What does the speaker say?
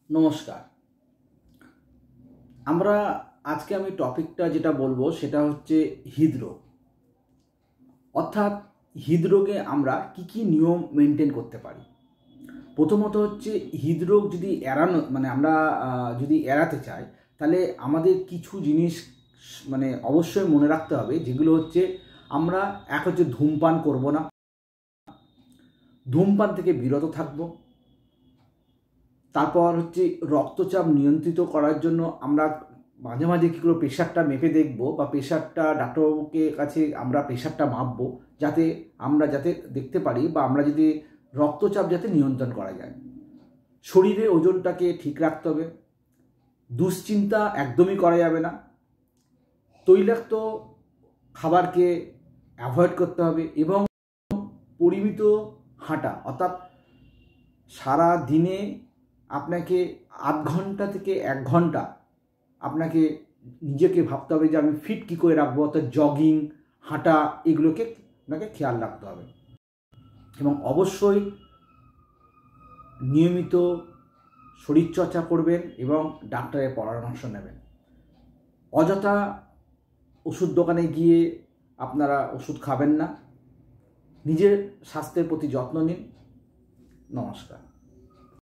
নমস্কার। আমরা আজকে আমি টপিকটা যেটা বলবো সেটা হচ্ছে হৃদরোগ। অর্থাৎ হৃদরোগে আমরা কি নিয়ম মেনটেন করতে পারি। প্রথমত হচ্ছে হৃদরোগ যদি আমরা যদি এড়াতে চাই, তাহলে আমাদের কিছু জিনিস অবশ্যই মনে রাখতে হবে, যেগুলো হচ্ছে আমরা এক হচ্ছে ধূমপান করব না, ধূমপান থেকে বিরত থাকব। তারপর হচ্ছে রক্তচাপ নিয়ন্ত্রিত করার জন্য আমরা মাঝে মাঝে কী করে প্রেশারটা মেপে দেখব, বা প্রেশারটা ডাক্তারবাবুকে কাছে আমরা প্রেশারটা মাপবো, যাতে আমরা দেখতে পারি, বা আমরা যদি রক্তচাপ যাতে নিয়ন্ত্রণ করা যায়। শরীরে ওজনটাকে ঠিক রাখতে হবে। দুশ্চিন্তা একদমই করা যাবে না। তৈলাক্ত খাবারকে অ্যাভয়েড করতে হবে এবং পরিমিত হাঁটা, অর্থাৎ সারা দিনে আপনাকে আধ ঘন্টা থেকে 1 ঘন্টা আপনাকে নিজেকে ভাবতে হবে যে আমি ফিট কী করে রাখবো, অর্থাৎ জগিং, হাঁটা, এগুলোকে আপনাকে খেয়াল রাখতে হবে। এবং অবশ্যই নিয়মিত শরীরচর্চা করবেন এবং ডাক্তারের পরামর্শ নেবেন। অযথা ওষুধ দোকানে গিয়ে আপনারা ওষুধ খাবেন না। নিজের স্বাস্থ্যের প্রতি যত্ন নিন। নমস্কার।